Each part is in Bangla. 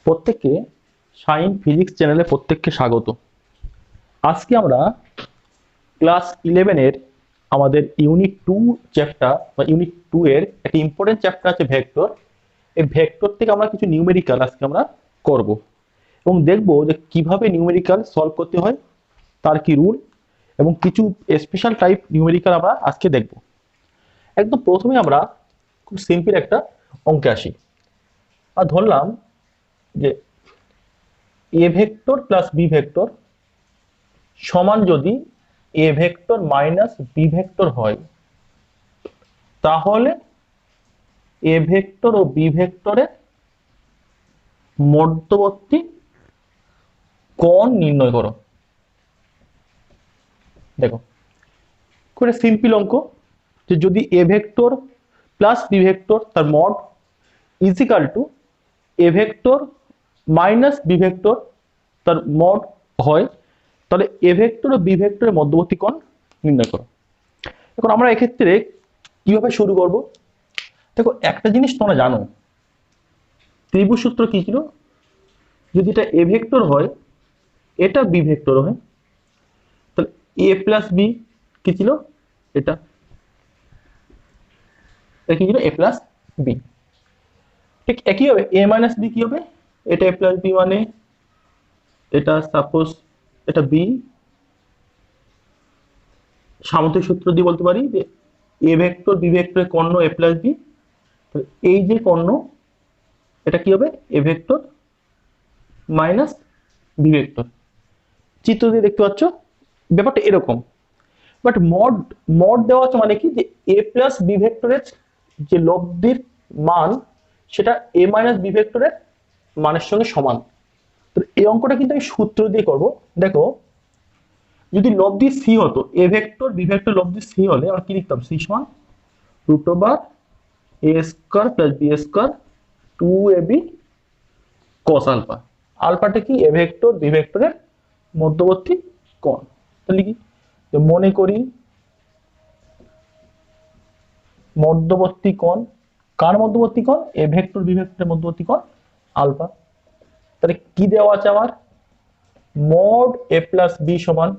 প্রত্যেককে সাইন ফিজিক্স চ্যানেলে প্রত্যেককে স্বাগত। আজকে আমরা ক্লাস 11 এর আমাদের ইউনিট 2 চ্যাপ্টার বা ইউনিট 2 এর একটা ইম্পর্টেন্ট চ্যাপ্টার আছে ভেক্টর। এই ভেক্টর থেকে আমরা কিছু নিউমেরিক্যাল আজকে আমরা করব এবং দেখব যে কিভাবে নিউমেরিক্যাল সলভ করতে হয়, তার কি রুল এবং কিছু স্পেশাল টাইপ নিউমেরিক্যাল আমরা আজকে দেখব। একদম প্রথমে আমরা খুব সিম্পল একটা অঙ্কে আসি আর ধরলাম যে A vector plus B vector সমান যদি A vector minus B vector হয়, তাহলে এ ভেক্টর ও বি ভেক্টরের মধ্যবর্তী কোণ নির্ণয় করো। দেখো খুব সিম্পল অঙ্ক, যে যদি A vector plus B vector তার mod equal to A vector minus B vector তার মড হয়, তাহলে এ ভেক্টর ও বি ভেক্টরের মধ্যবর্তী কোণ নির্ণয় করো। এখন আমরা এক্ষেত্রে কিভাবে শুরু করব? দেখো একটা জিনিস তোমরা জানো, ত্রিভুজ সূত্র কি ছিল? যদি এটা এ ভেক্টর হয়, এটা বি ভেক্টর হয়, তাহলে এ প্লাস বি কি ছিল? এটা কি ছিল? এ প্লাস বি। ঠিক একই হবে এ মাইনাস বি কি হবে? এটা এ প্লাস বি, মানে এটা সাপোজ এটা বি, সামুদ্রিক সূত্র দিয়ে বলতে পারি যে এ ভেক্টর বি ভেক্টরের কর্ণ এ প্লাস বি, এই যে কর্ণ এটা কি হবে? A vector minus B vector. চিত্র দিয়ে দেখতে পাচ্ছ ব্যাপারটা এরকম। বাট মড মড দেওয়া আছে মানে কি, যে এ প্লাস বি ভেক্টরের যে লব্ধির মান সেটা এ মাইনাস বি ভেক্টরের মানের সঙ্গে সমান। তো এই অঙ্কটা কিন্তু আমি সূত্র দিয়ে করব। দেখো যদি লব্ধি সি হতো, এ ভেক্টর বি ভেক্টর লব্ধি সি হলে আমরা কি লিখতাম? সি সমান root over A square plus B square 2ab cos alpha. আলফাটা কি? এ ভেক্টর বি ভেক্টরের মধ্যবর্তী কোণ। তাহলে কি মনে করি মধ্যবর্তী কোণ, কার মধ্যবর্তী কোণ? এ ভেক্টর বি ভেক্টরের মধ্যবর্তী কোণ আলফা। তাহলে কি দেওয়া আছে আমার? মড এ প্লাস বি সমান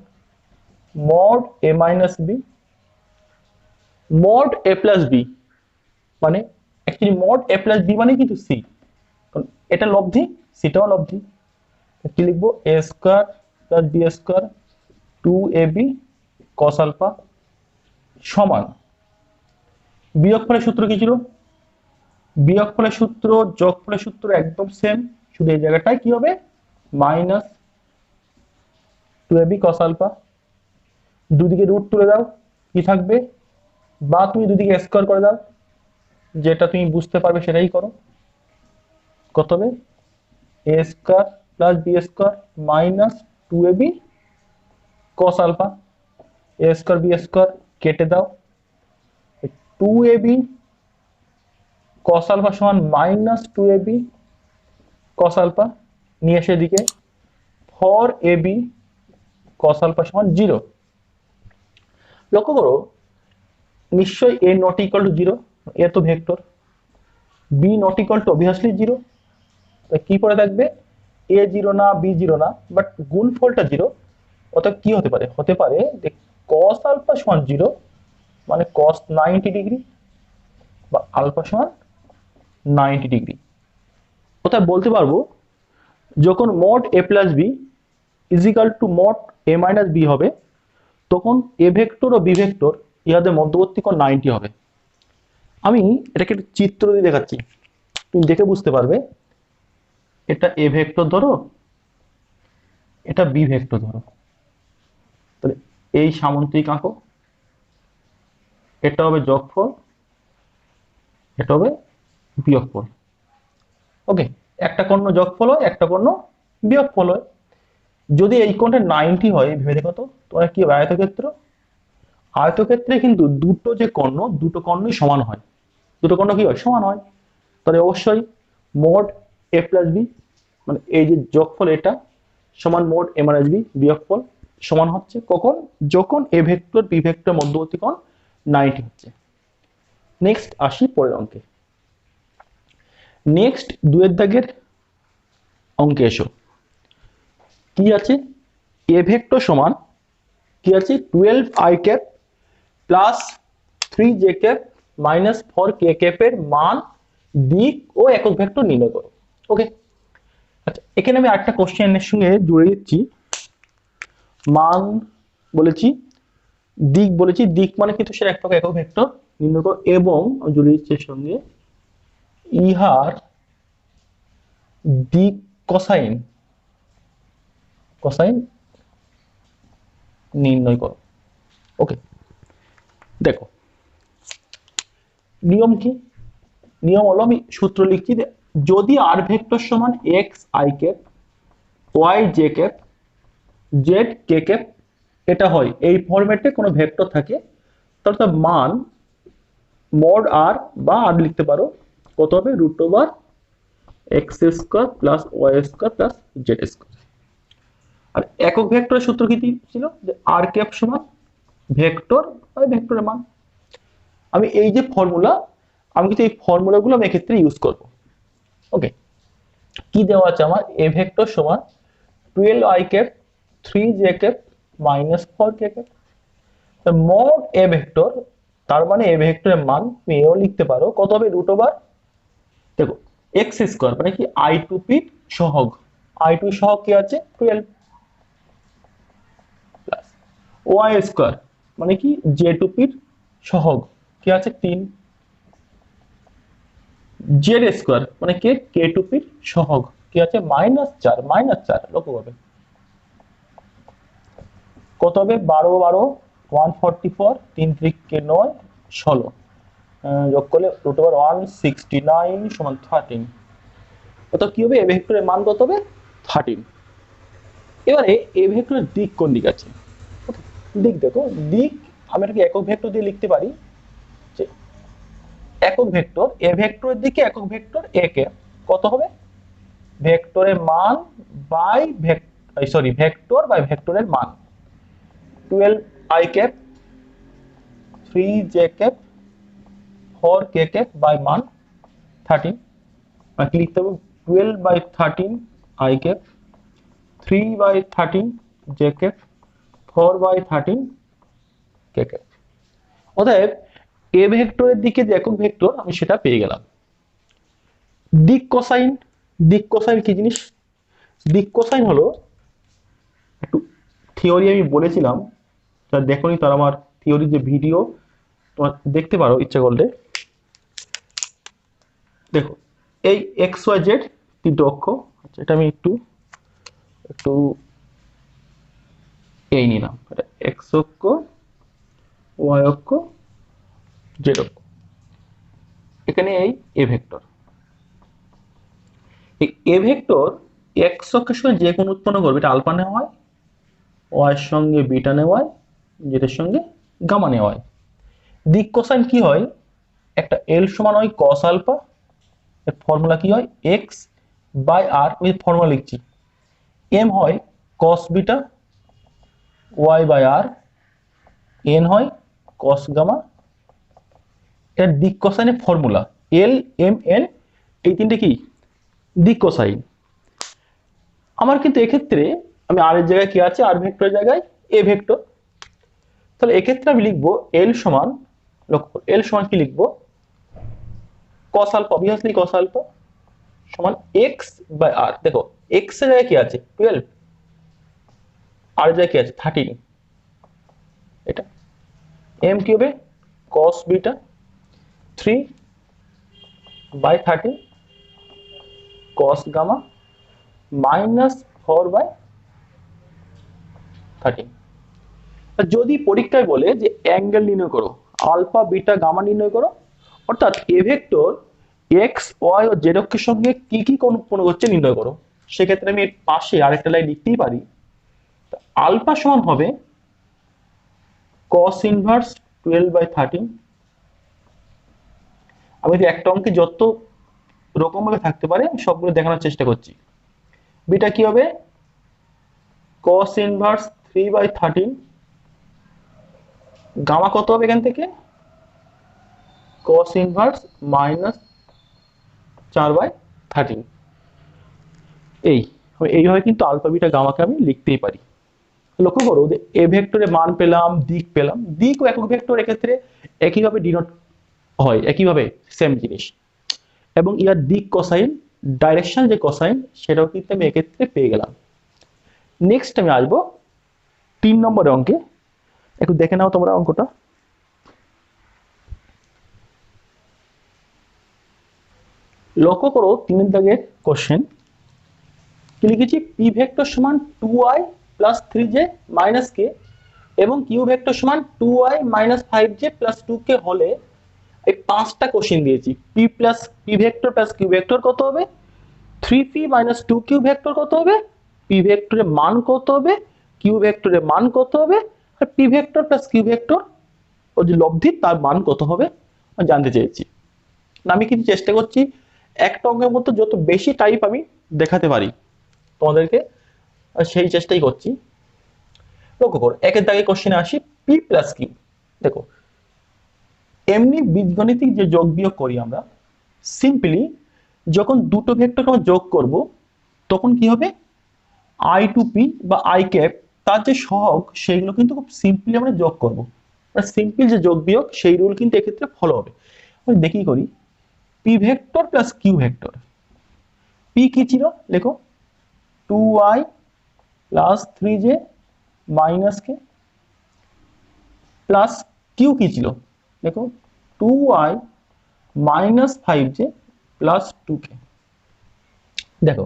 mod A minus B. Mod A plus B মানে actually mod A plus B মানে কিন্তু সি, কারণ এটা লব্ধি, সিটাও লব্ধি। কি লিখবো? A square plus B square 2ab cos alpha সমান বিয়োগফলের সূত্র কি ছিল? বিয়োগফলের সূত্র যোগফলের সূত্র একদম সেম, শুধু এই জায়গাটায় কি হবে? মাইনাস 2ab cos আলফা। দুদিকে রুট তুলে দাও, কি থাকবে? বা তুমি দুদিকে স্কয়ার করে দাও, যেটা তুমি বুঝতে পারবে সেটাই করো। কত হবে? A square plus B square minus 2ab cos alpha. A square B square কেটে দাও, 2ab cos আলফা সমান মাইনাস 2ab cos আলফা নিয়ে এসে দিকে 4ab cos আলফা সমান 0। লক্ষ্য করো নিশ্চয়ই a নট ইকুয়াল টু 0, এ তো vector. b not equal to obviously 0, কি পড়ে থাকবে? a 0 না, b 0 না, বাট গুণফলটা 0। অর্থাৎ কি হতে পারে? হতে পারে যে cos আলফা সমান 0 মানে cos 90 ডিগ্রি বা আলফা সমান 90 ডিগ্রি। অর্থাৎ বলতে পারবো যখন mod A plus B equal to mod A minus B হবে, তখন এ ভেক্টর ও বি ভেক্টর ইহাদের মধ্যবর্তী কোণ 90 হবে। আমি এটাকে একটা চিত্র দিয়ে দেখাচ্ছি, তুমি দেখে বুঝতে পারবে। এটা এ ভেক্টর ধরো, এটা বি ভেক্টর ধরো, তাহলে এই সামন্তিক আঁকো, এটা হবে যোগফল, এটা হবে বিয়োগফল। ওকে, একটা কর্ণ যোগফল হয়, একটা কর্ণ বিয়োগফল হয়। যদি এই কোণটা 90 হয়, ভেবে দেখো তো তোমরা কি হবে? আয়তক্ষেত্র, আয়তক্ষেত্রে কিন্তু দুটো যে কর্ণ, দুটো কর্ণই সমান হয়। দুটো কর্ণ কি হয়? সমান হয়। তাহলে অবশ্যই মোড এ প্লাস বি মানে এই যে যোগফল এটা সমান মোড এ মাইনাস বি বিয়োগফল সমান হচ্ছে কখন? যখন এ ভেক্টর বি ভেক্টর মধ্যবর্তী কোণ 90 হচ্ছে। নেক্সট আসি পরের অঙ্কে। নেক্সট দুয়ের দাগের অঙ্কে এসো। কি আছে, এ ভেক্টর সমান কি আছে 12 i cap plus 3 j cap minus 4 k cap এর মান, দিক ও একক ভেক্টর নির্ণয় করো। ওকে, আচ্ছা এখানে আমি আরেকটা কোশ্চেনের সঙ্গে জুড়ে দিচ্ছি। মান বলেছি, দিক বলেছি, দিক মানে কিন্তু সেটা একটা একক ভেক্টর নির্ণয় করো, এবং জুড়ে দিচ্ছি এর সঙ্গে ইহার দিক কোসাইন কোসাইন নির্ণয় করো। ওকে, দেখো নিয়ম কি, নিয়ম হলো আমি সূত্র লিখছি, যদি আর ভেক্টর সমান X I cap Y J cap Z K cap এটা হয়, এই ফরম্যাটে কোনো ভেক্টর থাকে, তাহলে তার মান মড আর বা আর লিখতে পারো, কত হবে root over X square plus Y square plus Z square. আর একক ভেক্টরের সূত্র কি ছিল, যে আর ক্যাপ সমান ভেক্টর আর ভেক্টরের মান। আমি এই যে ফর্মুলা, আমি কিন্তু এই ফর্মুলাগুলো আমি এক্ষেত্রে ইউজ করব। ওকে, কি দেওয়া আছে আমার, এ ভেক্টর সমান 12i cap 3j cap minus 4k cap, mode এ ভেক্টর, তার মানে এ ভেক্টরের মান তুমি এও লিখতে পারো, কত হবে রুট ওভার, দেখো এক্স স্কোয়ার মানে কি আই টু পি সহগ, আই টু সহগ কি আছে 12 প্লাস ওয়াই স্কোয়ার মানে কি জে টু পির সহগ কি আছে 3, জেড স্কোয়ার মানে কে টু পির সহগ কি আছে -4 লক্ষ্য করবে, কত হবে 12 144 3 3 9 16, যোগ করলে রুট ওভার 169 সমান 13, অর্থাৎ কি হবে এ ভেক্টরের মান কত হবে 13। এবারে এ ভেক্টরের দিক কোন দিক আছে, দিক দেখো, দিক আমি এটাকে একক ভেক্টর দিয়ে লিখতে পারি, যে একক ভেক্টর এ ভেক্টরের দিকে একক ভেক্টর এ কে কত হবে ভেক্টরের মান বাই ভেক্টর বাই ভেক্টরের মান, 12i cap 3j cap 4k cap by মান 13, মানে কি লিখতে হবে 12/13 i cap 3/13 j cap 4/13 k cap. অতএব এ ভেক্টরের দিকে যে একক ভেক্টর আমি সেটা পেয়ে গেলাম। দিক কোসাইন, দিক কোসাইন কি জিনিস, দিক কোসাইন হলো, একটু থিওরি আমি বলেছিলাম, যারা দেখোনি তারা আমার থিওরির যে ভিডিও তোমার দেখতে পারো ইচ্ছা করলে। দেখো এই এক্স ওয়াই জেড তিনটে অক্ষ, আচ্ছা এটা আমি একটু একটু এই নিলাম, এটা এক্স অক্ষ ওয়াই অক্ষ জেড অক্ষ, এখানে এই এ ভেক্টর, এই এ ভেক্টর এক্স অক্ষের সঙ্গে যে কোন উৎপন্ন করবে এটা আলফা নেওয়া হয়, ওয়াই এর সঙ্গে বিটা নেওয়া হয়, জেড এর সঙ্গে গামা নেওয়া হয়। দিক কোসাইন কি হয়, একটা এল সমান হয় কস আলফা, এর ফর্মুলা কি হয় এক্স বাই আর, ওই ফর্মুলা লিখছি, এম হয় cos beta Y by R, N হয় কস গামা, এর দিক কোসাইনের ফর্মুলা এল এম এন, এই তিনটে কি দিক কোসাইন। আমার কিন্তু এক্ষেত্রে আমি আর এর জায়গায় কি আছে, আর ভেক্টরের জায়গায় এ ভেক্টর, তাহলে এক্ষেত্রে আমি লিখবো এল সমান, লক্ষ্য এল সমান কি লিখবো cos alpha, obviously cos alpha সমান x বাই r, দেখো x এর জায়গায় কি আছে 12, আর এর জায়গায় কি আছে 13, এটা m কি হবে cos বিটা 3/13 cos গামা -4/13। যদি পরীক্ষায় বলে যে অ্যাঙ্গেল নির্ণয় করো, আলফা বিটা গামা নির্ণয় করো, অর্থাৎ এ ভেক্টর এক্স ওয়াই ও জেড অক্ষের সঙ্গে কি কি কোণ উৎপন্ন করছে নির্ণয় করো, সেক্ষেত্রে আমি এর পাশে আরেকটা লাইন লিখতেই পারি, আলফা সমান হবে cos ইনভার্স 12/13। আমি একটা অঙ্কে যত রকম ভাবে থাকতে পারে সবগুলো দেখানোর চেষ্টা করছি। বিটা কি হবে cos ইনভার্স 3/13, গামা কত হবে এখান থেকে cos ইনভার্স -4/13, এই এইভাবে কিন্তু আলফা বিটা গামাকে আমি লিখতেই পারি। লক্ষ্য করো যে এ ভেক্টরের মান পেলাম, দিক পেলাম, দিক ও একক ভেক্টর এক্ষেত্রে একইভাবে ডিনোট হয়, একইভাবে সেম জিনিস, এবং ইয়ার দিক কোসাইন, ডাইরেকশন যে কোসাইন সেটাও কিন্তু আমি এক্ষেত্রে পেয়ে গেলাম। নেক্সট আমি আসবো 3 নম্বর অঙ্কে, একটু দেখে নাও তোমরা অঙ্কটা। লক্ষ্য করো 3 দাগের কোশ্চেন কি লিখেছি, পি ভেক্টর সমান 2i প্লাস 3j মাইনাস কে এবং কিউ ভেক্টর সমান 2i minus 5j plus 2k হলে এই 5টা কোশ্চেন দিয়েছি। P vector plus Q vector কত হবে, 3p মাইনাস 2q ভেক্টর কত হবে, পি ভেক্টরের মান কত হবে, কিউ ভেক্টরের মান কত হবে, আর P vector plus Q vector ও যে লব্ধি তার মান কত হবে জানতে চেয়েছি। আমি কিন্তু চেষ্টা করছি একটা অঙ্কের মধ্যে যত বেশি টাইপ আমি দেখাতে পারি তোমাদেরকে, সেই চেষ্টাই করছি। লক্ষ্য করো একের দাগে কোশ্চেনে আসি, পি প্লাস কিউ। দেখো এমনি বীজগণিতিক যে যোগ বিয়োগ করি আমরা, সিম্পলি যখন দুটো ভেক্টরকে আমরা যোগ করব তখন কি হবে, আই টু পি বা আই ক্যাপ তার যে সহগ সেইগুলো কিন্তু খুব সিম্পলি আমরা যোগ করব। সিম্পল যে যোগ বিয়োগ সেই রুল কিন্তু এক্ষেত্রে ফলো হবে। দেখি করি, P vector plus Q vector, P কি ছিল লেখো, 2i plus 3j minus K, plus Q কি ছিল দেখো, 2i minus 5j plus 2k। দেখো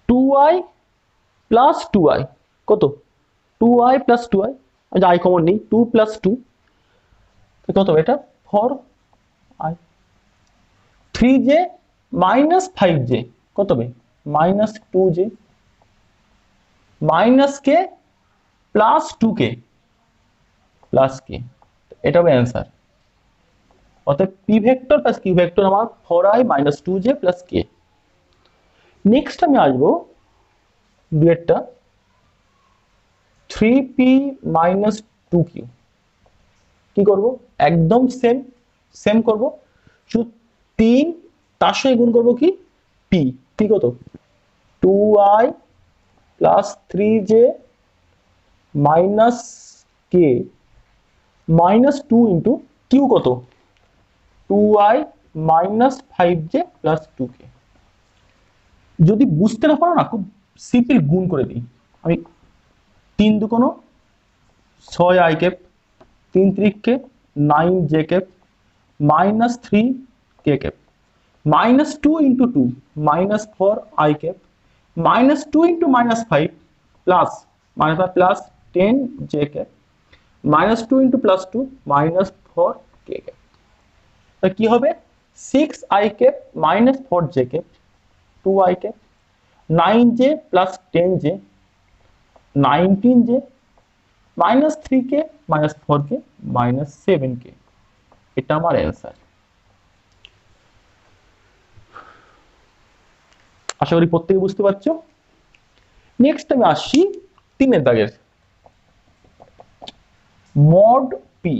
2i প্লাস 2i কত, 2i plus 2i, I common নেই, 2 প্লাস 2 কত এটা 4i, 3j মাইনাস 5j কত হবে minus 2j, minus K plus 2k plus K, এটা হবে অ্যান্সার। অর্থাৎ P vector plus Q vector আমার 4i মাইনাস 2j প্লাস কে। নেক্সট আমি আসবো দুয়েরটা, 3p মাইনাস 2q। কি করব, একদম সেম করব, শুধু 3 তার সঙ্গে গুণ করব কি পি, পি কত 2i প্লাস 3j মাইনাস কে মাইনাস 2 ইন্টু কিউ কত 2i minus 5j plus 2k। যদি বুঝতে না পারো না, খুব সিম্পল গুণ করে দিই আমি, 3 দুগুণ 6i cap, 3 3কে 9j cap minus 3k cap, minus 2 into 2 minus 4i cap, minus 2 into minus 5 plus minus plus 10j cap, minus 2 into plus 2 minus 4k cap. কি হবে 6i cap minus 4j cap 2i cap, 9j plus 10j 19j minus 3k minus 4k minus 7k, এটা আমার অ্যান্সার। আশা করি প্রত্যেকে বুঝতে পারছো। নেক্সট আমি আসছি 3 দাগের, মড পি।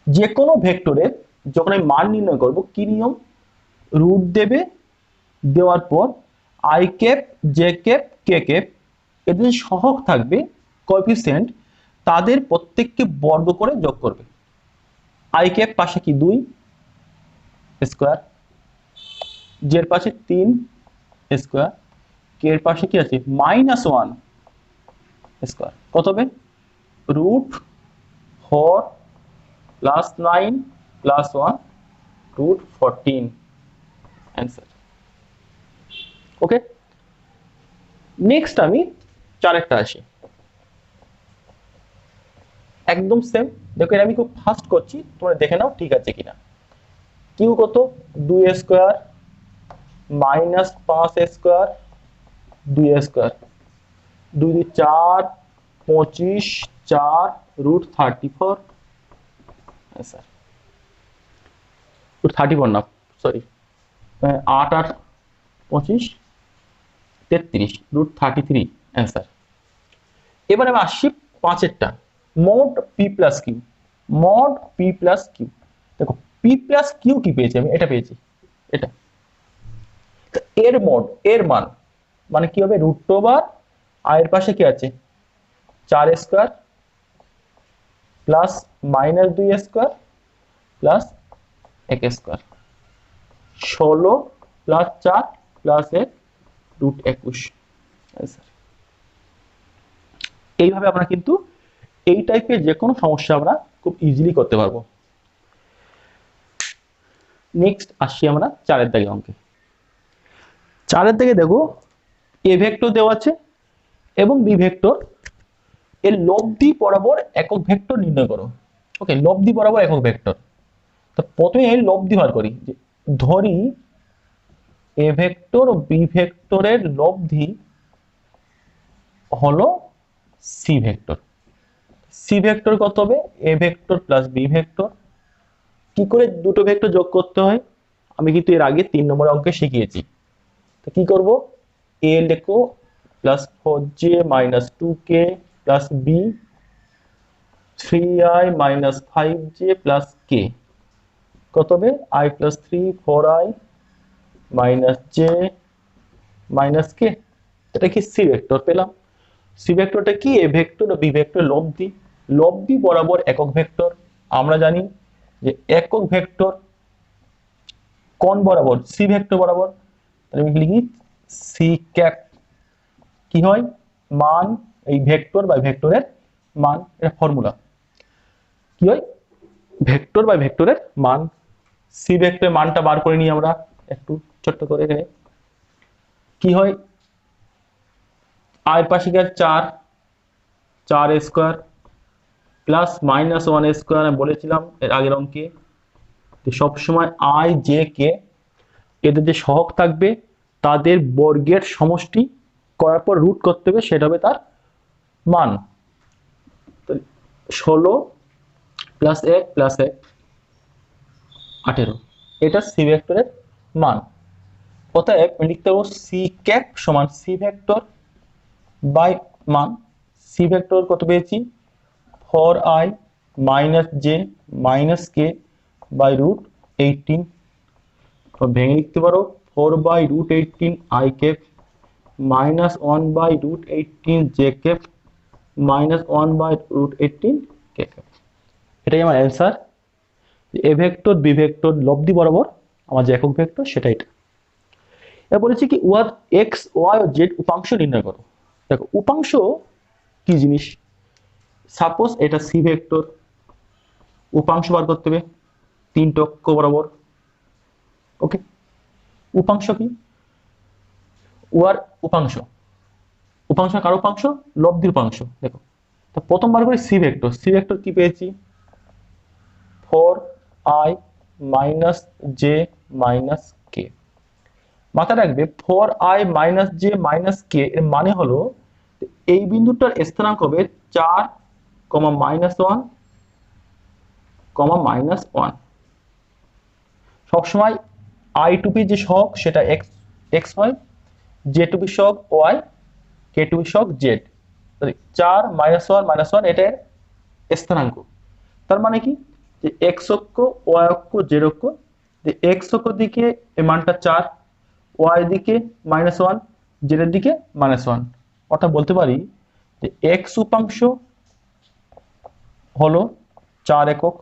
যে কোনো ভেক্টরের যখন আমি মান নির্ণয় করব কি নিয়ম, রুট দেবে, দেওয়ার পর I cap J cap K cap এদের সহগ থাকবে কোএফিসিয়েন্ট, তাদের প্রত্যেককে বর্গ করে যোগ করবে। আই ক্যাপ পাশে কি 2 স্কয়ার, জের পাশে 3 স্কয়ার, কে এর পাশে কি আছে মাইনাস 1 স্কয়ার, কত হবে root 4 plus 9 plus 1 root 14 answer. Okay, next আমি 4 আসি, একদম সেম। দেখো আমি খুব ফাস্ট করছি, তোমরা দেখে নাও ঠিক আছে কিনা। কিউ কত 2 square minus 5 square 2 square, 2 2 4 25 4 root 34 answer. Root 34 না সরি 8 8 25 33 রুট 33 অ্যান্সার। এবার আমি আসছি 5 mod P plus Q. Mod P plus Q, দেখো পি প্লাস কিউ কি পেয়েছি আমি, এটা পেয়েছি, এটা এর মোড এর মান মানে কি হবে √2 এর পাশে কি আছে 4² প্লাস -2² প্লাস 1² 16 প্লাস 4 প্লাস 1 √21। এইভাবে আমরা কিন্তু এই টাইপের যে কোনো সমস্যা আমরা খুব ইজিলি করতে পারবো। নেক্সট আসি আমরা 4 দাগের অঙ্কে। 4 দাগে দেখো এ ভেক্টর দেওয়া আছে এবং বি ভেক্টর এর লব্ধি বরাবর একক ভেক্টর নির্ণয় করো। ওকে, লব্ধি বরাবর একক ভেক্টর। তো প্রথমে এর লব্ধি বার করি। ধরি এ ভেক্টর ও বি ভেক্টরের লব্ধি হলো সি ভেক্টর। সি ভেক্টর কত হবে A vector plus B vector. কি করে দুটো ভেক্টর যোগ করতে হয় আমি কিন্তু এর আগে 3 নম্বর অঙ্কে শিখিয়েছি। তো কি করব এ লেখো plus 4j - 2k plus B 3i - 5j plus k কত হবে i plus 3 4i - j - k। এটা কি সি ভেক্টর পেলাম। সি ভেক্টরটা কি এ ভেক্টর ও বি ভেক্টর লব্ধি। লব্ধি বরাবর একক ভেক্টর। আমরা জানি যে একক ভেক্টর কোন বরাবর সি ভেক্টর বরাবর। তাহলে আমি লিখি সি ক্যাপ কি হয় মান এই ভেক্টর বাই ভেক্টরের মান। এটা ফর্মুলা কি হয় ভেক্টর বাই ভেক্টরের মান। সি ভেক্টরের মানটা বার করে নিই আমরা একটু ছোট্ট করে এখানে। কি হয় এর পাশে কি 4 প্লাস -1² আমি বলেছিলাম এর আগের অঙ্কে সব সময় i j k এদের যে সহগ থাকবে তাদের বর্গের সমষ্টি করার পর রুট করতে হবে, সেটা হবে তার মান। 16 প্লাস 1 প্লাস 1 18 এটা সি ভেক্টরের মান। অতএব লিখতে পারবো সি ক্যাপ সমান সি ভেক্টর বাই মান। সি ভেক্টর কত পেয়েছি 4i - j - k বাই √18। ভেঙে লিখতে পারো 4/√18 i cap -1/√18 j cap -1/√18 k cap. এটাই আমার answer. A vector B vector লব্ধি বরাবর আমার যে একক ভেক্টর সেটা এটা। এবার বলেছি কি উহার এক্স ওয়াই ও জেড উপাংশ নির্ণয় করো। দেখো উপাংশ কি জিনিস। সাপোজ এটা সি ভেক্টর, উপাংশ বার করতে হবে 3 অক্ষ বরাবর। ওকে, উপাংশ কি উহার উপাংশ। উপাংশ কার উপাংশ লব্ধির উপাংশ। দেখো তো প্রথমবার করে সি ভেক্টর। সি ভেক্টর কি পেয়েছি 4i - j - k। মাথায় রাখবে 4i - j - k এর মানে হলো এই বিন্দুটার স্থানাঙ্ক হবে 4, -1, -1। সবসময় i টু পি যে সহগ সেটা x হয়, j টু পি সহগ y, k টু পি সহগ z। 4 -1 -1 এটার স্থানাঙ্ক। তার মানে কি যে x অক্ষ y অক্ষ z অক্ষ। যে x অক্ষ দিকে এই মানটা 4, y দিকে -1, z এর দিকে -1। অর্থাৎ বলতে পারি যে x উপাংশ হলো 4 একক,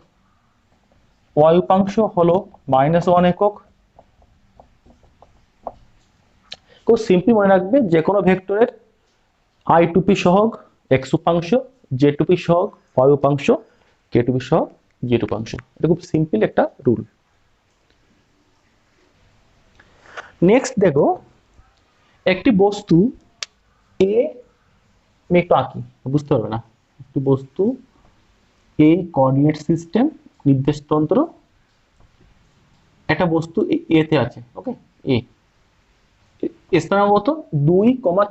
y উপাংশ হলো -1 একক। খুব সিম্পলি মনে রাখবে যে কোনো ভেক্টরের i টু পি সহগ x উপাংশ, j টু পি সহগ y উপাংশ, k টু পি সহগ z উপাংশ। এটা খুব সিম্পল একটা রুল। নেক্সট দেখো একটি বস্তু এ আমি একটু আঁকি বুঝতে পারবে না। একটি বস্তু এই কোঅর্ডিনেট সিস্টেম নির্দেশতন্ত্র একটা বস্তু এ তে আছে। ওকে, এ স্থানাঙ্ক কত 2,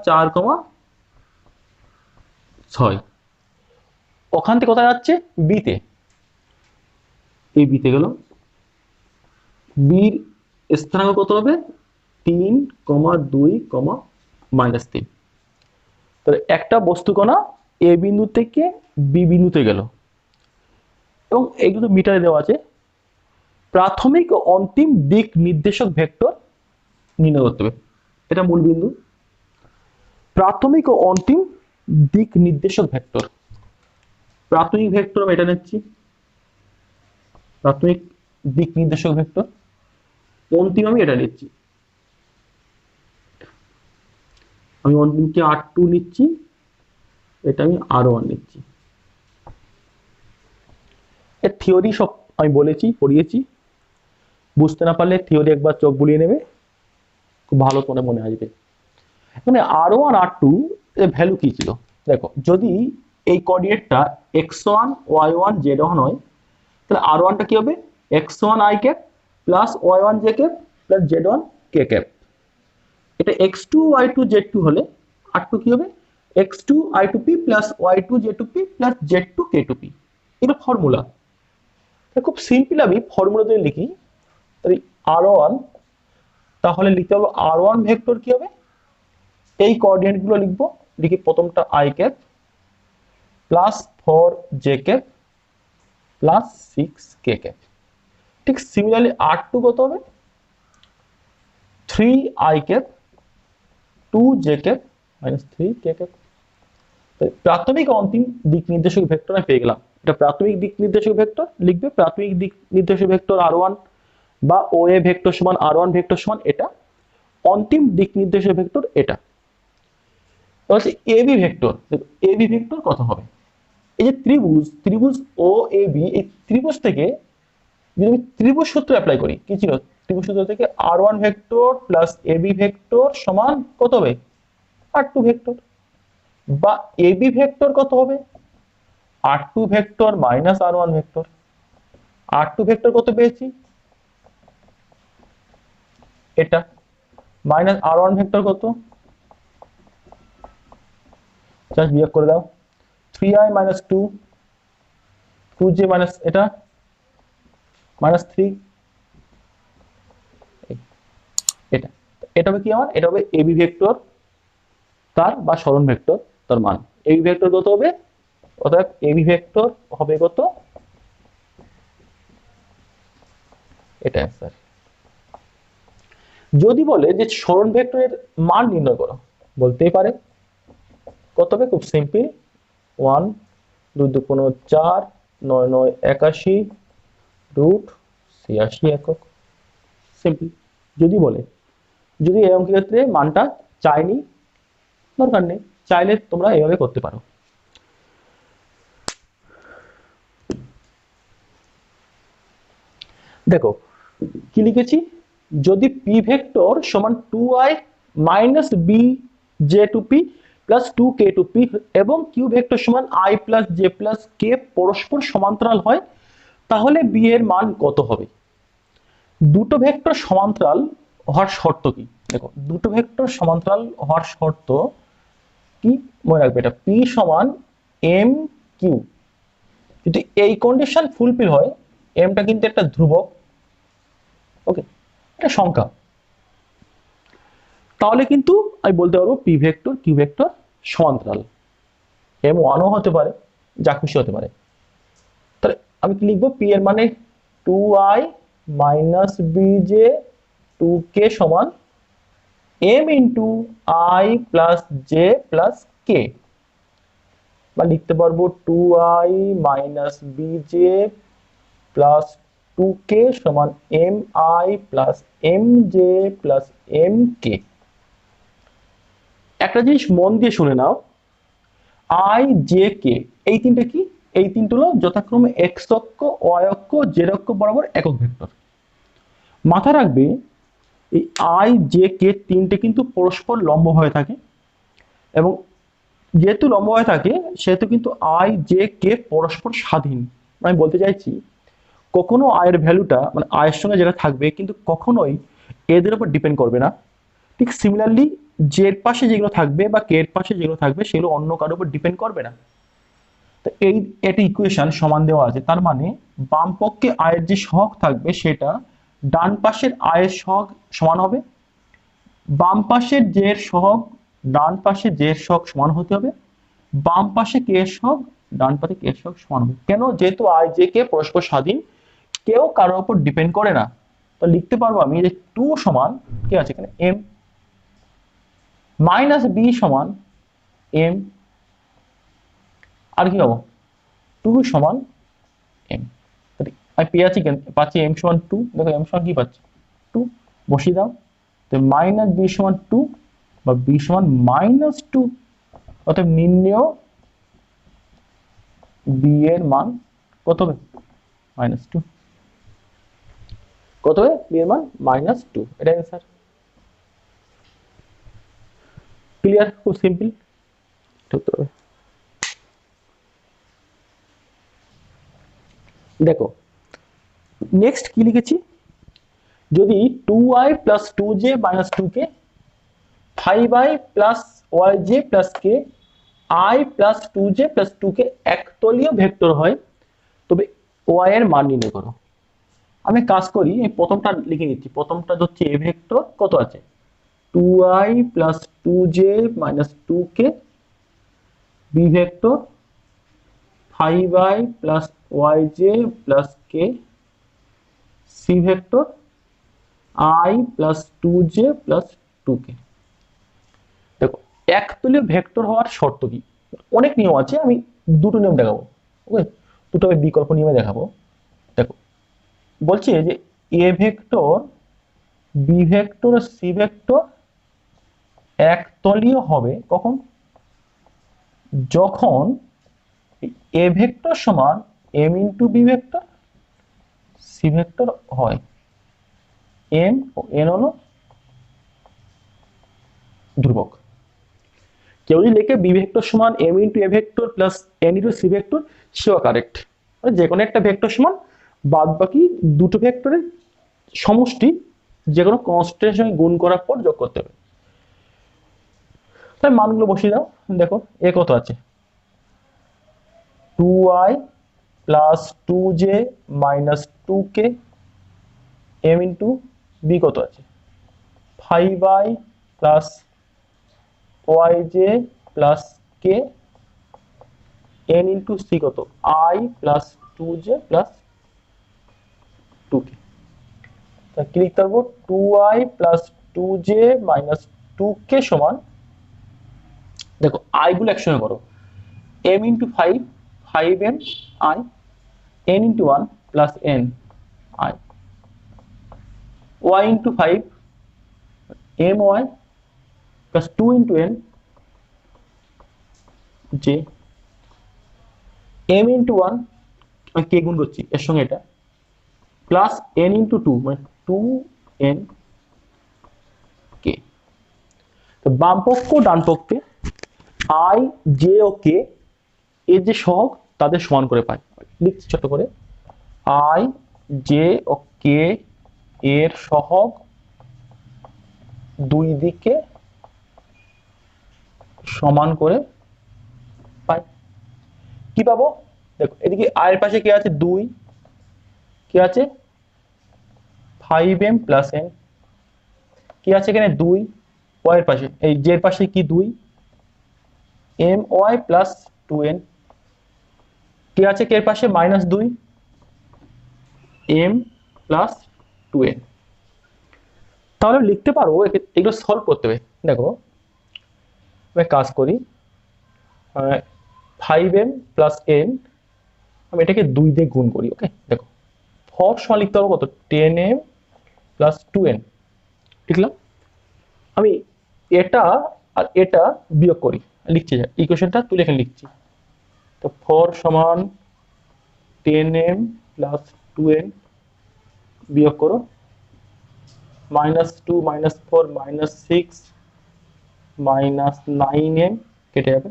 4, 6। ওখান থেকে কোথায় যাচ্ছে বি তে। এই বি তে গেল, বির স্থানাঙ্ক কত হবে 3, 2, -3। তাহলে একটা বস্তু কণা এ বিন্দু থেকে বি বিন্দুতে গেল এবং এইগুলো মিটারে দেওয়া আছে। প্রাথমিক ও অন্তিম দিক নির্দেশক ভেক্টর নির্ণয় করতে হবে। এটা মূল বিন্দু। প্রাথমিক ও অন্তিম দিক নির্দেশক ভেক্টর। প্রাথমিক ভেক্টর আমি এটা নিচ্ছি, প্রাথমিক দিক নির্দেশক ভেক্টর। অন্তিম আমি এটা নিচ্ছি, আমি অন্তিমকে R2 নিচ্ছি, এটা আমি R1 নিচ্ছি। এর থিওরি সব আমি বলেছি, পড়িয়েছি। বুঝতে না পারলে থিওরি একবার চোখ বুলিয়ে নেবে, খুব ভালো করে মনে আসবে। মানে R1 R2 এর ভ্যালু কি ছিল দেখো, যদি এই কোঅর্ডিনেটটা x1 y1 z1 হয়, তাহলে R1 টা কি হবে x1 i cap plus y1 j cap plus z1 k cap. এটা x2 y2 z2 হলে R2 কি হবে x2 i2p plus y2 j2p plus z2 k2p। এটা ফর্মুলা, খুব সিম্পল। আমি ফর্মুলা দিয়ে লিখি, তাহলে R1, তাহলে লিখতে হবে R1 ভেক্টর কি হবে, এই কোঅর্ডিনেট গুলো লিখবো, লিখি প্রথমটা i cap plus 4 j cap plus 6 k cap. ঠিক সিমিলারলি R2 কত হবে 3 i cap 2 j cap minus 3 k cap. প্রাথমিক অন্তিম দিক নির্দেশক ভেক্টর আমি পেয়ে গেলাম। এটা প্রাথমিক দিক নির্দেশক ভেক্টর লিখবে, প্রাথমিক দিক নির্দেশক ভেক্টর R1 বা OA ভেক্টর সমান R1 ভেক্টর সমান এটা, অন্তিম দিক নির্দেশক ভেক্টর এটা। তাহলে AB ভেক্টর, AB ভেক্টর কত হবে, এই যে ত্রিভুজ OAB, এই ত্রিভুজ থেকে যদি আমি ত্রিভুজ সূত্র অ্যাপ্লাই করি, কি ছিল ত্রিভুজ সূত্র থেকে R1 vector plus AB vector সমান কত হবে R2 ভেক্টর, বা AB ভেক্টর কত হবে R2 vector minus R1 vector. R2 vector কত পেয়েছি এটা, মাইনাস R1 ভেক্টর কত, জাস্ট বিয়োগ করে দাও, 3i মাইনাস 2, 2j মাইনাস এটা মাইনাস 3, এটা এটা হবে কি আমার, এটা হবে AB ভেক্টর তার বা সরণ ভেক্টর তার মান। AB ভেক্টর কত হবে, অর্থাৎ AB ভেক্টর হবে কত, এটা অ্যান্সার। যদি বলে যে সরণ ভেক্টরের মান নির্ণয় করো, বলতেই পারে কত হবে, খুব সিম্পল, 1 2 2 15 4 9 9 81 রুট 86 একক, সিম্পল। যদি বলে, যদি এই অঙ্কের ক্ষেত্রে মানটা চাইনি, দরকার নেই, চাইলে তোমরা এইভাবে করতে পারো। দেখো কি লিখেছি, যদি p ভেক্টর সমান 2i minus b j2p plus 2k2p এবং q ভেক্টর সমান i plus j plus k পরস্পর সমান্তরাল হয়, তাহলে b এর মান কত হবে। দুটো ভেক্টর সমান্তরাল হওয়ার শর্ত কি, দেখো দুটো ভেক্টর সমান্তরাল হওয়ার শর্ত কি মনে রাখবে, এটা p সমান m q। যদি এই কন্ডিশন ফুলফিল হয়, m টা কিন্তু একটা ধ্রুবক, ওকে, এটা সংখ্যা, তাহলে কিন্তু আমি বলতে পারবো p ভেক্টর q ভেক্টর সমান্তরাল, m1 ও হতে পারে, যা খুশি হতে পারে। তাহলে আমি কি লিখবো, p এর মানে 2i মাইনাস bj 2k সমান m into i plus j plus k, বা লিখতে পারবো 2i minus bj plus 2k সমান mi plus mj plus mk। একটা জিনিস মন দিয়ে শুনে নাও, i j k এই তিনটে কি, এই তিনটে হলো যথাক্রমে x অক্ষ y অক্ষ z অক্ষ বরাবর একক ভেক্টর। মাথায় রাখবে এই i j k তিনটে কিন্তু পরস্পর লম্ব হয়ে থাকে, এবং যেহেতু লম্ব হয়ে থাকে সেহেতু কিন্তু i j k পরস্পর স্বাধীন। আমি বলতে চাইছি কখনো i এর ভ্যালুটা মানে i এর সঙ্গে যেটা থাকবে কিন্তু কখনোই এদের উপর ডিপেন্ড করবে না। ঠিক সিমিলারলি j এর পাশে যেগুলো থাকবে বা k এর পাশে যেগুলো থাকবে সেগুলো অন্য কারোর উপর ডিপেন্ড করবে না। তো এই একটা ইকুয়েশন সমান দেওয়া আছে, তার মানে বাম পক্ষে i এর যে সহগ থাকবে সেটা ডান পাশের i এর সহগ সমান হবে, বাম পাশের j এর সহগ ডান পাশে j এর সহগ সমান হতে হবে, বাম পাশে k এর সহগ ডান পাশে k এর সহগ সমান হবে। কেন, যেহেতু i j k পরস্পর স্বাধীন, কেউ কারোর উপর ডিপেন্ড করে না। তো লিখতে পারবো আমি যে 2 সমান কি আছে এখানে m, মাইনাস বি সমান এম, আর কি পাবো 2 সমান এম। আমি পেয়েছি পাচ্ছি এম সমান 2, দেখো এম সমান কি পাচ্ছি 2, বসিয়ে দাও। তো মাইনাস বি সমান 2 বা বি সমান -2, অর্থাৎ নির্ণেয় বি এর মান কত হবে -2। কত হবে বি এর মান -2, এটা অ্যান্সার। ক্লিয়ার? খুব সিম্পল হতে হবে। দেখো নেক্সট কি লিখেছি, যদি 2i plus 2j minus 2k 5i plus yj plus k i plus 2j plus 2k একতলীয় ভেক্টর হয়, তবে y এর মান নির্ণয় করো। আমি কাজ করি, এই প্রথমটা লিখে নিচ্ছি। প্রথমটা হচ্ছে a ভেক্টর কত আছে 2i plus 2j minus 2k, b vector 5i plus yj plus k, c vector i plus 2j plus 2k। দেখো একতলীয় ভেক্টর হওয়ার শর্ত কি, অনেক নিয়ম আছে, আমি দুটো নিয়ম দেখাবো। ওকে, দুটো আমি বিকল্প নিয়মে দেখাবো। দেখো বলছে যে A vector B vector C vector একতলীয় হবে কখন, যখন এ ভেক্টর সমান M into B vector C vector হয়। এম ও এন হলো ধ্রুবক। কেউ যদি লেখে বি ভেক্টর সমান M into A vector plus N into C vector, সেও কারেক্ট। যে কোনো একটা ভেক্টর সমান বাদ বাকি দুটো ভেক্টরের সমষ্টি যে কোনো কনস্ট্যান্টের সঙ্গে গুণ করার পর যোগ করতে হবে। তাই মানগুলো বসিয়ে দাও। দেখো এ কত আছে 2i plus 2j minus 2k, M into B কত আছে 5i plus yj plus k, n into C কত i plus 2j plus 2k। তা কি লিখতে পারবো 2i plus 2j minus 2k সমান, দেখো i গুলো একসঙ্গে করো, m into 5 5m i, n into 1 plus n i, y into 5 my plus 2 into n j, m into 1 আমি কে গুণ করছি এর সঙ্গে এটা, প্লাস n ইন্টু 2 মানে 2n k। তো বাম পক্ষ ডান পক্ষে i j ও k এর যে সহগ তাদের সমান করে পাই। লিখছি ছোট করে, i j ও k এর সহগ দুই দিকে সমান করে পাই। কি পাবো, দেখো এদিকে i এর পাশে কি আছে 2, কি আছে 5m প্লাস n, কি আছে এখানে 2, y এর পাশে এই j এর পাশে কি 2 my প্লাস 2n, কি আছে কে এর পাশে -2 m প্লাস 2n। তাহলে লিখতে পারো, এগুলো সলভ করতে হবে। দেখো আমি কাজ করি, 5m প্লাস n আমি এটাকে 2 দিয়ে গুণ করি। ওকে, দেখো ফর সমান লিখতে পারবো কত 10m প্লাস 2n, লিখলাম। আমি এটা আর এটা বিয়োগ করি, লিখছি ইকুয়েশনটা তুলে এখানে লিখছি। তো ফর সমান 10m প্লাস 2n বিয়োগ করো, -2 -4 -6 -9m কেটে যাবে,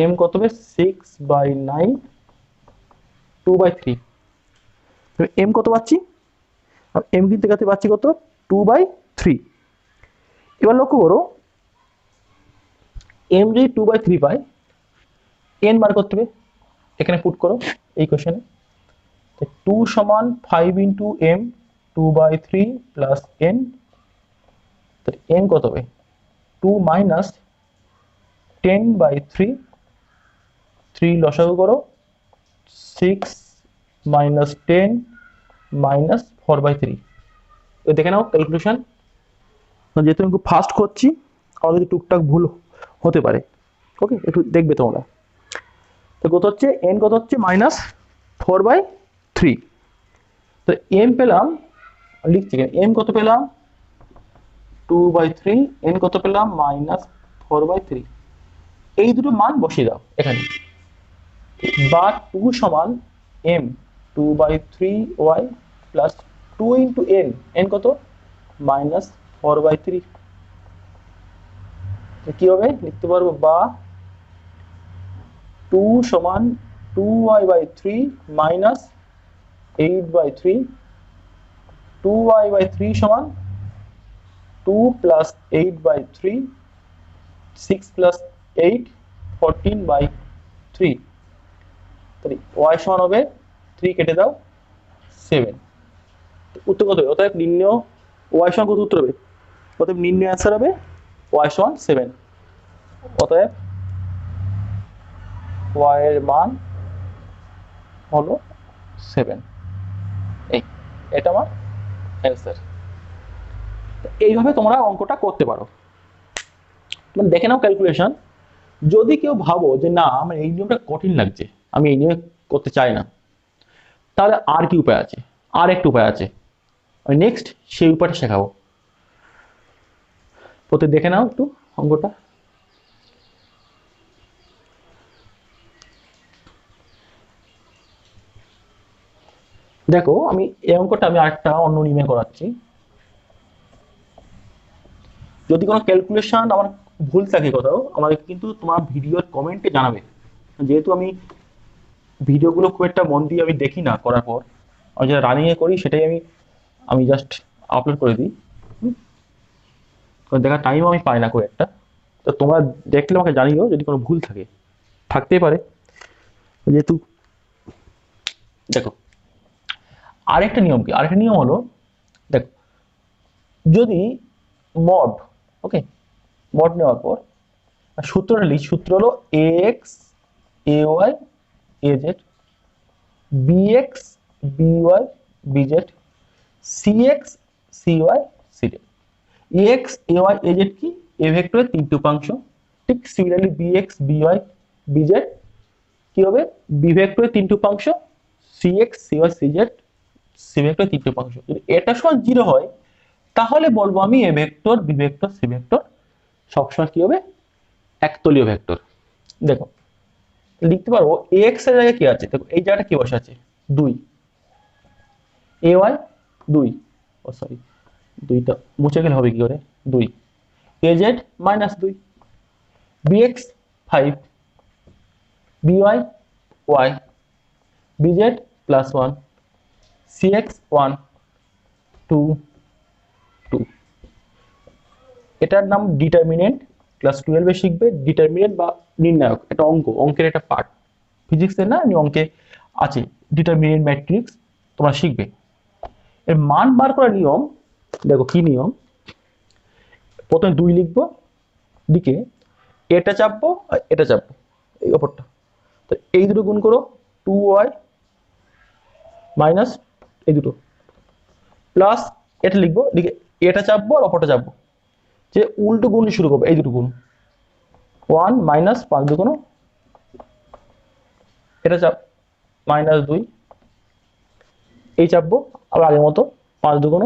m কত হবে 6/9 2/3। m কত পাচ্ছি, আর m কিন্তু কাছে পাচ্ছি কত 2/3। এবার লক্ষ্য করো m যদি 2/3 পাই, n বার করতে হবে, এখানে পুট করো এই কোশ্চেনে। 2 সমান 5 into m 2/3 plus n, n কত হবে 2 মাইনাস 10/3, 3 লসাগু করো 6 মাইনাস 10 মাইনাস 4/3। দেখে নাও ক্যালকুলেশন, যেহেতু আমি খুব ফাস্ট করছি কারো যদি টুকটাক ভুল হতে পারে, ওকে, একটু দেখবে তোমরা। তো কত হচ্ছে n, কত হচ্ছে -4/3। তো m পেলাম, লিখছি কেন, m কত পেলাম 2/3, n কত পেলাম -4/3। এই দুটো মান বসিয়ে দাও এখানে, বা 2 সমান m 2/3y plus 2 into n, n কত -4/3। কি হবে, লিখতে পারবো বা 2 সমান 2y/3 মাইনাস 8/3, 2y/3 সমান 2 প্লাস 8/3, 6 প্লাস 8 14/3। তাহলে y সমান হবে 3 কেটে দাও 7। উত্তর কত হবে? অতএব নির্ণয় y সমান কত উত্তর হবে? অতএব নির্ণয় অ্যান্সার হবে y সমান 7। অতএব y এর মান হলো 7। এটা আমার অ্যান্সার। এইভাবে তোমরা অঙ্কটা করতে পারো। মানে দেখে নাও ক্যালকুলেশন। যদি কেউ ভাবো যে না আমার এই নিয়মটা কঠিন লাগছে, আমি এই নিয়মে করতে চাই না, তাহলে আর কি উপায় আছে? আর একটা উপায় আছে, আমি নেক্সট সেই উপায়টা শেখাবো। প্রত্যেক দেখে নাও একটু অঙ্কটা। দেখো আমি এই অঙ্কটা আমি আরেকটা অন্য নিয়মে করাচ্ছি। যদি কোনো ক্যালকুলেশন আমার ভুল থাকে কোথাও, আমাকে কিন্তু তোমার ভিডিওর কমেন্টে জানাবে। যেহেতু আমি ভিডিওগুলো খুব একটা মন দিয়ে আমি দেখি না করার পর, আমি যেটা রানিংয়ে করি সেটাই আমি জাস্ট আপলোড করে দিই। দেখার টাইমও আমি পাই না খুব একটা। তো তোমরা দেখলে আমাকে জানিও যদি কোনো ভুল থাকে, থাকতেই পারে। যেহেতু দেখো আরেকটা নিয়ম কি, আরেকটা নিয়ম হলো, দেখো যদি মড, ওকে, মড নেওয়ার পর সূত্রটা লিখ, সূত্র হলো ax ay az bx by bz cx cy cz। ax ay az কি, a ভেক্টরের তিনটি উপাংশ। ঠিক সিমিলারলি bx by bz কি হবে, b ভেক্টরের তিনটি উপাংশ, cx cy cz c ভেক্টরের তিনটি উপাংশ। যদি এটা সমান 0 হয় তাহলে বলবো আমি a vector b vector c vector সবসময় কি হবে, একতলীয় ভেক্টর। দেখো লিখতে পারবো ax এর জায়গায় কি আছে, দেখো এই জায়গাটা কি বসে আছে 2, ay 2, ও সরি 2টা মুছে গেলে হবে কি করে 2, az -2, bx 5, by y, bz +1, cx 1 2 2। এটার নাম ডিটারমিনেন্ট। ক্লাস 12 এ শিখবে ডিটারমিনেন্ট বা নির্ণায়ক। এটা অঙ্কের একটা পার্ট, ফিজিক্সের না, অঙ্কে আছে ডিটারমিনেন্ট ম্যাট্রিক্স, তোমরা শিখবে। এর মান বার করার নিয়ম, দেখো কি নিয়ম, প্রথমে 2 লিখবো, দিকে এটা চাপবো আর এটা চাপবো, এই অপরটা, তো এই দুটো গুণ করো 2y মাইনাস এই দুটো প্লাস এটা লিখবো, দিকে এটা চাপবো আর অপরটা চাপবো, যে উল্টো গুণ শুরু করবো, এই দুটো গুণ 1 মাইনাস 5 দুগুণ এটা চাপ -2, এই চাপবো আবার আগের মতো 5 দুগুণ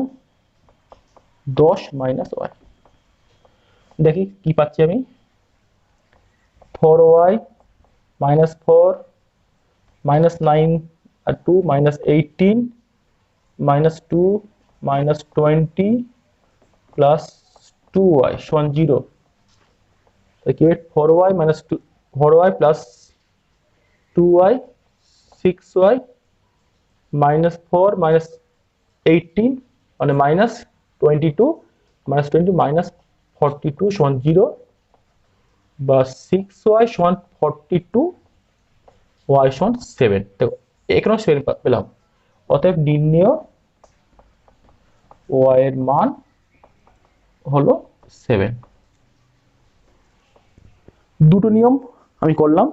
10 মাইনাস y। দেখি কি পাচ্ছি আমি, 4y -4 -9 আর 2 -18 -2 -20 প্লাস 2y সমান 0। কি 4y -2 4y plus 2y 6y -4 -18 মানে -22 -20 -42 সমান 0, বা 6y সমান 42 y সমান 7। দেখো এখানেও 7 পেলাম। অতএব নির্ণেয় y এর মান হলো 7। দুটো নিয়ম আমি করলাম,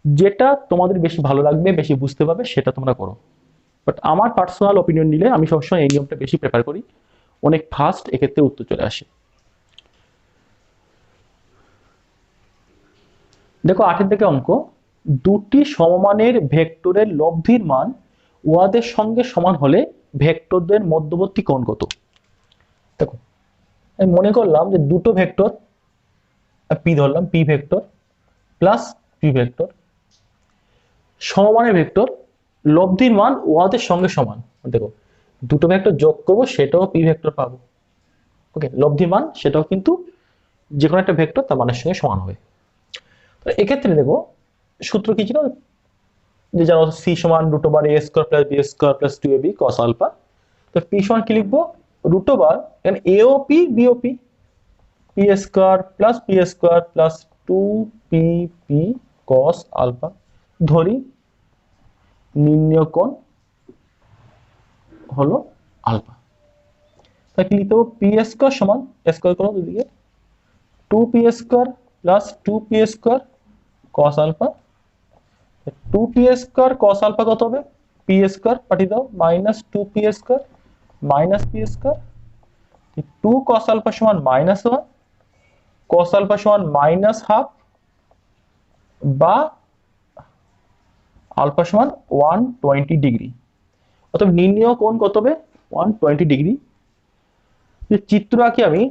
যেটা তোমাদের বেশি ভালো লাগবে, বেশি বুঝতে পারবে সেটা তোমরা করো। বাট আমার পার্সোনাল অপিনিয়ন নিলে আমি সবসময় এই নিয়মটা বেশি প্রেফার করি, অনেক ফাস্ট এক্ষেত্রে উত্তর চলে আসে। দেখো 8 থেকে অঙ্ক, দুটি সমমানের ভেক্টরের লব্ধির মান উহাদের সঙ্গে সমান হলে ভেক্টরদের মধ্যবর্তী কোণ কত? দেখো আমি মনে করলাম যে দুটো ভেক্টর পি ধরলাম, P vector plus P vector সমমানের ভেক্টর, লব্ধির মান উহাদের সঙ্গে সমান। দেখো দুটো ভেক্টর যোগ করবো সেটাও পি ভেক্টর পাবো। ওকে, লব্ধির মান সেটাও কিন্তু যে কোনো একটা ভেক্টর তার মানের সঙ্গে সমান হবে। এক্ষেত্রে দেখো সূত্র কি ছিল, যে জানো সি সমান root over A square plus B square plus 2ab cos alpha. তো পি সমান কি লিখবো, রুট ওভার এখানে এও পি বিও P, P square plus 2pp cos alpha. ধরি নির্ণয় কোণ হলো আলফা। তাই কি লিখতে হবে, পি স্কোয়ার সমান স্কোয়ার করো দুদিকে 2p square plus 2p square cos alpha. 2p square cos alpha কত হবে, পি স্কোয়ার পাঠিয়ে দাও minus 2p square minus P square. 2 cos alpha সমান -1, cos আলফা সমান -12 বা আলফা সমান 120 ডিগ্রি। অতএব নির্ণয় কোণ কত হবে, 120 ডিগ্রি। যে চিত্র আঁকি আমি,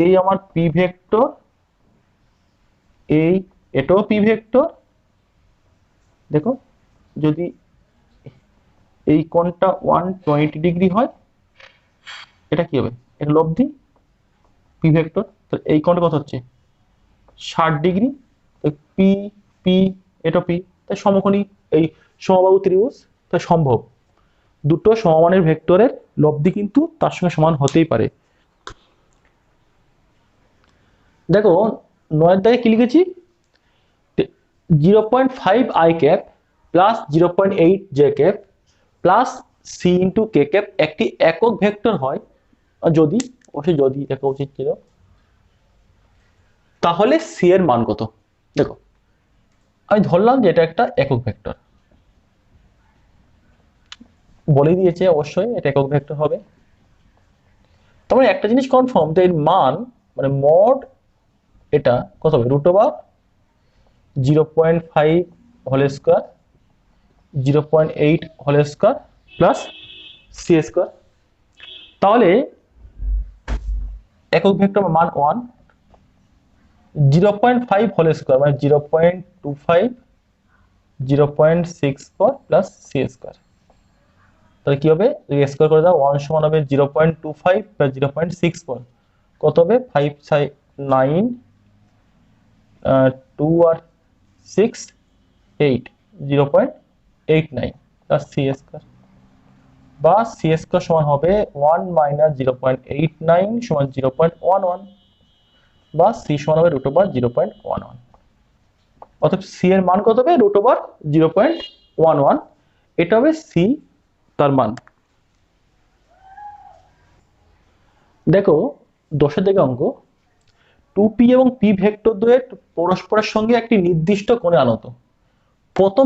এই আমার পি ভেক্টর, এই এটাও পি ভেক্টর। দেখো যদি এই কোণটা 120 ডিগ্রি হয়, এটা কি হবে, এটা লব্ধি পি ভেক্টর। তো এই কোণটা কত হচ্ছে 60 ডিগ্রি। পি পি এটা পি, তাই সমকোণী এই সমবাহু ত্রিভুজ, তাই সম্ভব দুটো সমমানের ভেক্টরের লব্ধি কিন্তু তার সঙ্গে সমান হতেই পারে। দেখো 9 দাগে কি লিখেছি, 0.5 i cap plus 0.8 J cap plus C into K cap একটি একক ভেক্টর হয়, যদি, অবশ্যই যদি দেখা উচিত ছিল, তাহলে সি এর মান কত? দেখো আমি ধরলাম যে এটা একটা একক ভেক্টর, বলে দিয়েছে অবশ্যই এটা একক ভেক্টর হবে। তার মানে একটা জিনিস কনফার্ম, তো এর মান মানে মড এটা কত হবে, root over 0.5 whole square 0.8 whole square plus C square. তাহলে একক ভেক্টর মান 1, 0.5 হোল স্কোয়ার মানে 0.25 0.64 প্লাস সি স্কোয়ার। তাহলে কি হবে, স্কোয়ার করে দাও, 1 সমান হবে 0.25 প্লাস 0.64, কত হবে 5 9 2 আর 6 8 0.89 প্লাস সি স্কোয়ার, বা সি স্কোয়ার সমান হবে 1 মাইনাস 0.89 সমান 0.11, বা সি সমান হবে রুট ওভার 0.11। অর্থাৎ সি এর মান কত হবে, রুট ওভার 0.11, এটা হবে সি তার মান। দেখো 10 দিকে অঙ্ক, 2p এবং p ভেক্টর দ্বয়ের পরস্পরের সঙ্গে একটি নির্দিষ্ট কোণে আনত। প্রথম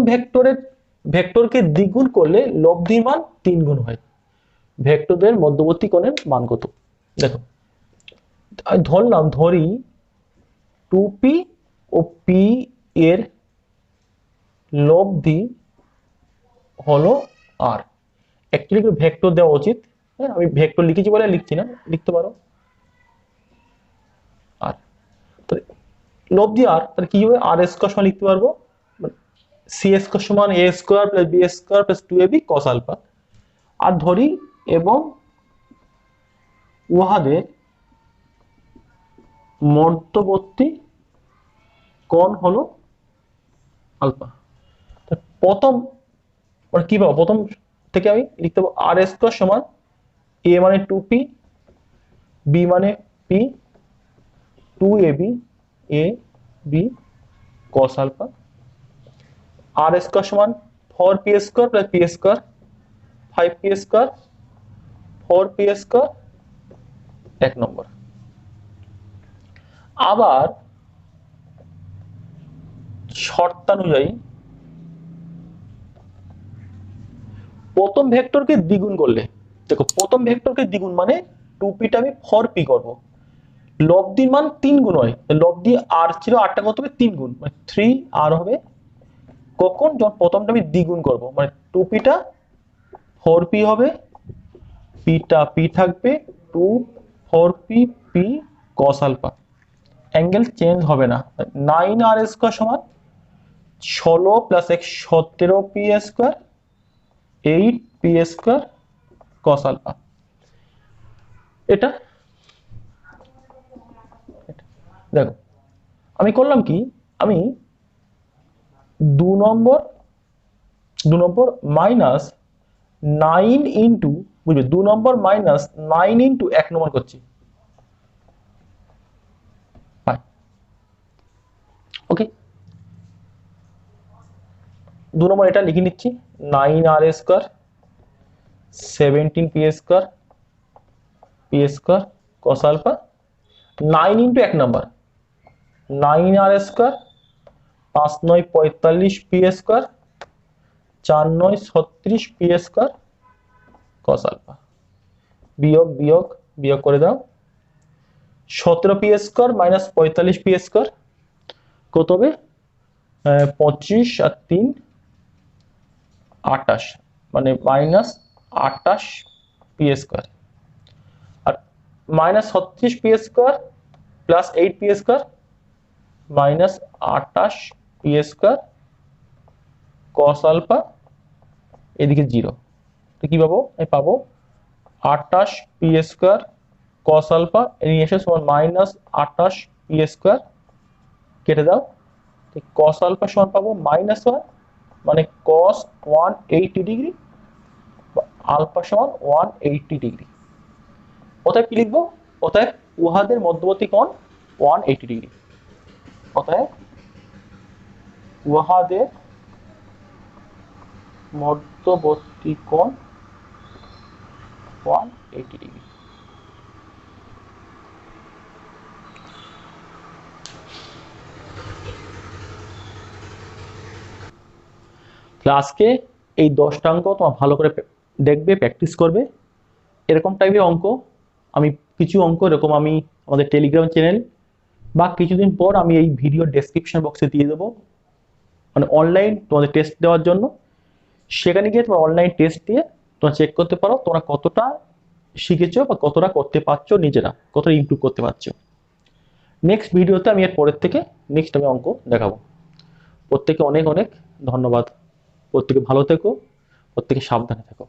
ভেক্টরকে দ্বিগুণ করলে লব্ধির মান 3 গুণ হয়। ভেক্টরদের মধ্যবর্তী কোণের মান কত? দেখো আমি ধরি 2p ও p এর লব্ধি হলো r। অ্যাকচুয়ালি ভেক্টর দেওয়া উচিত, আমি ভেক্টর লিখেছি বলে লিখছি না, লিখতে পারো আর। লব্ধি আর, তাহলে কি হবে, আর স্কোয়ার সমান লিখতে পারবো সি স্কোয়ার সমান A square plus B square plus 2ab cos alpha. আর ধরি এবং উহাদের মধ্যবর্তী কোণ হলো আলফা। প্রথম কি পাবো, প্রথম থেকে আমি লিখতে পাবো আর স্কোয়ার সমান এ মানে 2p, বি মানে p, 2ab a b cos alpha. আর স্কোয়ার সমান 4p square plus p square 5p square 4p square 1 number. আবার শর্তানুযায়ী প্রথম ভেক্টরকে দ্বিগুণ করলে, দেখো প্রথম ভেক্টরকে দ্বিগুণ মানে 2p টা আমি 4p করব, লব্ধির মান 3 গুণ হয়, লব্ধি আর ছিল আরটা কত হবে 3 গুণ, মানে 3r হবে। কখন? যখন প্রথমটা আমি দ্বিগুণ করব, মানে 2pটা 4p হবে, পিটা পি থাকবে 2 4p p cos alpha, angle change হবে না। 9r স্কয়ার সমান 16 plus 1 17p square 8p square cos alpha. এটা দেখো আমি করলাম কি, আমি 2 নম্বর মাইনাস 9 ইন্টু, বুঝবে 2 নম্বর মাইনাস 9 ইন্টু 1 নম্বর করছি। ওকে, 2 নম্বর এটা লিখে নিচ্ছি, 9r square 17p square p square cos alpha, 9 into 1 number 9r square 5 9 45p square 4 9 36p square cos alpha, বিয়োগ বিয়োগ বিয়োগ করে দাও, 17p square minus 45p square কত হবে? 25 আর 3 28, মানে মাইনাস 28p স্কয়ার, আর minus 36p square plus 8p square minus 28p square cos alpha, এদিকে 0, তো কি পাবো? আমি পাবো 28p স্কয়ার cos আলফা এর এসে সমান মাইনাস 28p স্কয়ার, কেটে দাও, cos আলফা সমান পাবো মাইনাস 1, মানে cos 180 ডিগ্রি, আলফা সমান 180 ডিগ্রি। অতএব কি লিখবো? অতএব উহাদের মধ্যবর্তী কোণ 180 ডিগ্রি। অতএব উহাদের মধ্যবর্তী কোণ 180 ডিগ্রি। আজকে এই 10টা অঙ্ক তোমার ভালো করে দেখবে, প্র্যাকটিস করবে। এরকম টাইপের অঙ্ক আমি কিছু অঙ্ক এরকম আমি আমাদের টেলিগ্রাম চ্যানেল বা কিছুদিন পর আমি এই ভিডিও ডেসক্রিপশন বক্সে দিয়ে দেবো, মানে অনলাইন তোমাদের টেস্ট দেওয়ার জন্য। সেখানে গিয়ে তোমরা অনলাইন টেস্ট দিয়ে তোমরা চেক করতে পারো তোমরা কতটা শিখেছো বা কতটা করতে পারছো, নিজেরা কতটা ইমপ্রুভ করতে পারছো। নেক্সট ভিডিওতে আমি এর পরের থেকে নেক্সট আমি অঙ্ক দেখাবো। প্রত্যেকে অনেক অনেক ধন্যবাদ। প্রত্যেকে ভালো থেকো, প্রত্যেকে সাবধানে থেকো।